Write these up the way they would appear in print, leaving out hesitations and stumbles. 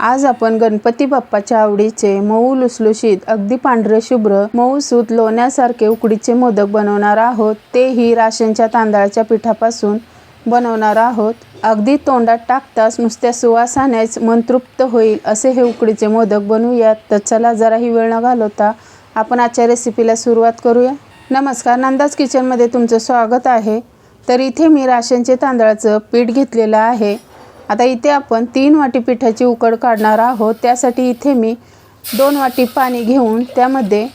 आज आपण गणपती बाप्पाच्या आवडीचे मऊ लुसलुशीत अगदी पांढरे शुभ्र मऊसूत लोण्यासारखे उकडीचे मोदक बनवणार आहोत। तेही राशनच्या तांदळाच्या पिठापासून बनवणार आहोत। अगदी तोंडात टाकताच नुसत्या सुवासानेच मन तृप्त होईल असे हे उकडीचे मोदक बनवूयात। तर चला जराही वेळ न घालवता आपण आजच्या रेसिपीला सुरुवात करूया। नमस्कार, नंदाज किचनमध्ये तुमचं स्वागत आहे। तर इथे मी राशनचे तांदळाचं पीठ घेतलेलं आहे। आता इथे आपण 3 वाटी पिठाची उकड काढणार आहोत। त्यासाठी इथे मी 2 वाटी पाणी घेऊन त्यामध्ये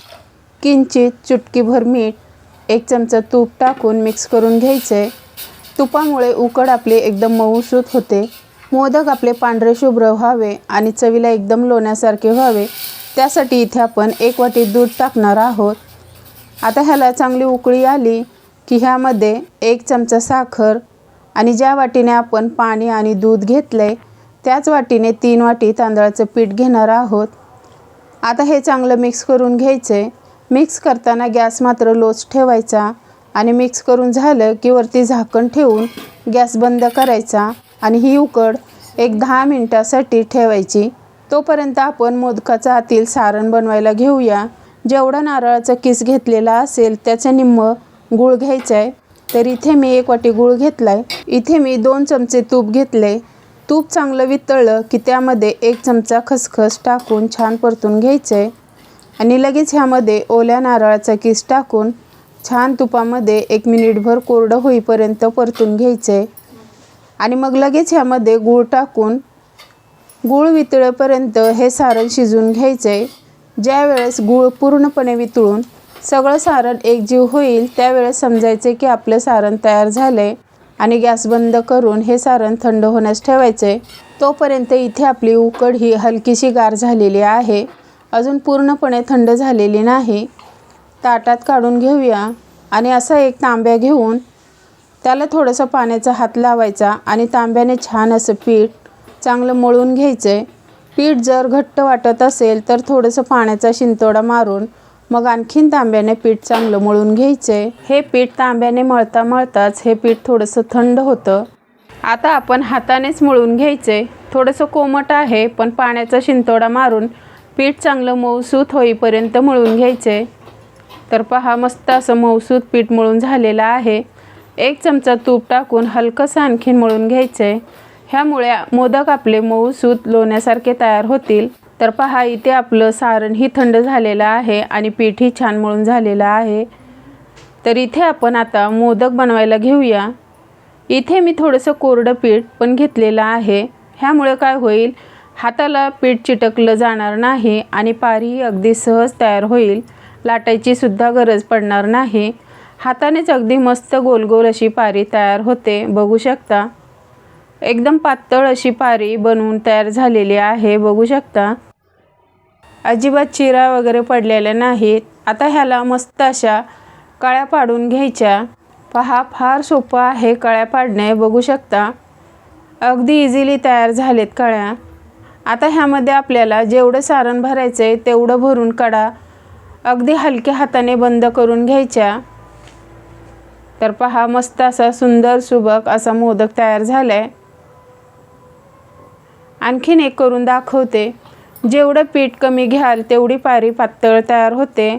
किंचित चुटकीभर मीठ, 1 चमचा तूप टाकून मिक्स करून घ्यायचे। तुपामुळे उकड आपले एकदम मऊसूत होते। मोदक आपले पांढरे शुभ्र व्हावे आणि चवीला एकदम लोण्यासारखे व्हावे त्यासाठी इथे आपण 1 वाटी दूध टाकणार आहोत। आता ह्याला चांगली उकळी आली की ह्यामध्ये 1 चमचा साखर आणि ज्या वाटीने आपण पाणी आणि दूध घेतले त्याच वाटीने 3 वाटी तांदळाचं पीठ घेणार आहोत। आता हे चांगलं मिक्स करून घ्यायचे। मिक्स करताना गॅस मात्र लोच ठेवायचा आणि मिक्स करून झालं की वरती झाकण ठेवून गॅस बंद करायचा आणि ही उकड एक 10 मिनिटासाठी ठेवायची। तोपर्यंत आपण मोदकाचं आतील सारण बनवायला घेऊया। जेवढा नारळाचा किस घेतलेला असेल त्याचे निम्म गूळ घ्यायचं आहे। तर इथे मी 1 वाटी गूळ घेतलाय। इथे मी 2 चमचे तूप घेतले। तूप चांगलं वितळलं की त्यामध्ये 1 चमचा खसखस टाकून छान परतून घ्यायचे आणि लगेच ह्यामध्ये ओल्या नारळाचा किस टाकून छान तुपामध्ये 1 मिनिटभर कोरडं होईपर्यंत परतून घ्यायचे आणि मग लगेच ह्यामध्ये गूळ टाकून गूळ वितळेपर्यंत हे सारण शिजवून घ्यायचे। ज्या वेळेस गूळ पूर्णपणे वितळून सगळं सारण एकजीव होईल त्यावेळेस समजायचे की आपलं सारण तयार झाले आणि गॅस बंद करून हे सारण थंड होण्यास ठेवायचे। तोपर्यंत इथे आपली उकड ही हलकीशी गार झालेली आहे, अजून पूर्णपणे थंड झालेली नाही। ताटात काढून घेऊया आणि असा एक तांब्या घेऊन त्याला थोडंसं पाण्याचा हात लावायचा आणि तांब्याने छान असं पीठ चांगलं मळून घ्यायचे। पीठ जर घट्ट वाटत असेल तर थोडंसं पाण्याचा शिंतोडा मारून मग आणखीन तांब्याने पीठ चांगलं मळून घ्यायचे। हे पीठ तांब्याने मळता मळताच हे पीठ थोडंसं थंड होतं। आता आपण हातानेच मळून घ्यायचे। थोडंसं कोमट आहे पण पाण्याचा शिंतोडा मारून पीठ चांगलं मऊसूत होईपर्यंत मळून घ्यायचे। तर पहा, मस्त असं मऊसूत पीठ मळून झालेलं आहे। 1 चमचा तूप टाकून हलकंसं आणखीन मळून घ्यायचे। ह्यामुळे मोदक आपले मऊसूत लोण्यासारखे तयार होतील। तर पहा, इथे आपलं सारणही थंड झालेलं आहे आणि पीठही छान मळून झालेलं आहे। तर इथे आपण आता मोदक बनवायला घेऊया। इथे मी थोडंसं कोरडं पीठ पण घेतलेलं आहे। ह्यामुळे काय होईल, हाताला पीठ चिटकलं जाणार नाही आणि पारीही अगदी सहज तयार होईल। लाटायची सुद्धा गरज पडणार नाही। हातानेच अगदी मस्त गोल गोल अशी पारी तयार होते, बघू शकता। एकदम पातळ अशी पारी बनवून तयार झालेली आहे, बघू शकता। अजिबात चिरा वगैरे पडलेल्या नाहीत। आता ह्याला मस्त अशा कळ्या पाडून घ्यायच्या। पहा, फार सोपं आहे कळ्या पाडणे, बघू शकता। अगदी इझिली तयार झालेत कळ्या। आता ह्यामध्ये आपल्याला जेवढं सारण भरायचं आहे तेवढं भरून कडा अगदी हलक्या हाताने बंद करून घ्यायच्या। तर पहा, मस्त असा सुंदर सुबक असा मोदक तयार झालाय। आणखीन एक करून दाखवते। जेवढं पीठ कमी घ्याल तेवढी पारी पातळ तयार होते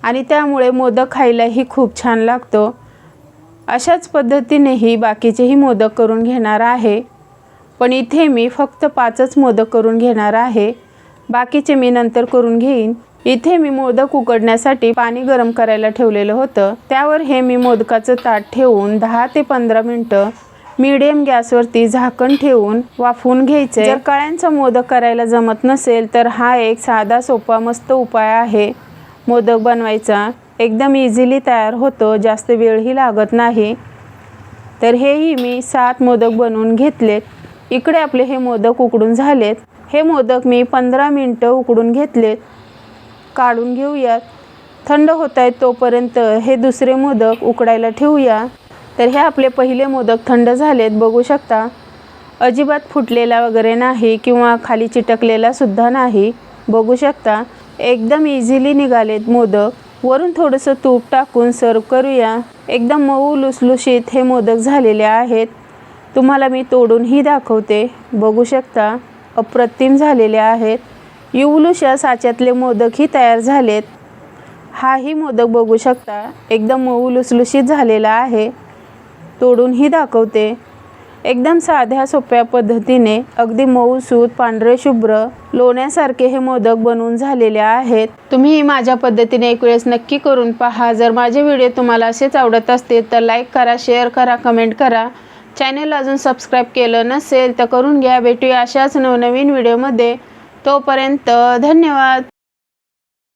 आणि त्यामुळे मोदक खायलाही खूप छान लागतो। अशाच पद्धतीनेही बाकीचेही मोदक करून घेणार आहे, पण इथे मी फक्त 5च मोदक करून घेणार आहे। बाकीचे मी नंतर करून घेईन। इथे मी मोदक उकडण्यासाठी पाणी गरम करायला ठेवलेलं होतं। त्यावर हे मी मोदकाचं ताट ठेवून 10 ते 15 मिनिटं मीडियम गॅसवरती झाकण ठेवून वाफवून घ्यायचे। जर कळ्यांचा मोदक करायला जमत नसेल तर हा एक साधा सोपा मस्त उपाय आहे मोदक बनवायचा। एकदम इझिली तयार होतो, जास्त वेळही लागत नाही। तर हेही मी 7 मोदक बनवून घेतलेत। इकडे आपले हे मोदक उकडून झालेत। हे मोदक मी 15 मिनिटं उकडून घेतलेत। काढून घेऊयात। थंड होत आहेत तोपर्यंत हे दुसरे मोदक उकडायला ठेवूया। तर हे आपले पहिले मोदक थंड झालेत, बघू शकता। अजिबात फुटलेला वगैरे नाही किंवा खाली चिटकलेला सुद्धा नाही, बघू शकता। एकदम इझिली निघालेत मोदक। वरून थोडंसं तूप टाकून सर्व करूया। एकदम मऊ लुसलुशीत हे मोदक झालेले आहेत। तुम्हाला मी तोडूनही दाखवते, बघू शकता। अप्रतिम झालेले आहेत। युवलूशा साच्यातले मोदकही तयार झालेत। हाही मोदक बघू शकता, एकदम मऊ लुसलुशीत झालेला आहे। तोडूनही दाखवते। एकदम साध्या सोप्या पद्धतीने अगदी मऊसूत पांढरे शुभ्र लोण्यासारखे हे मोदक बनवून झालेले आहेत। तुम्ही माझ्या पद्धतीने एक वेळेस नक्की करून पहा। जर माझे व्हिडिओ तुम्हाला असेच आवडत असतील तर लाईक करा, शेअर करा, कमेंट करा। चॅनल अजून सबस्क्राईब केलं नसेल तर करून घ्या। भेटूया अशाच नवनवीन व्हिडिओमध्ये। तोपर्यंत धन्यवाद।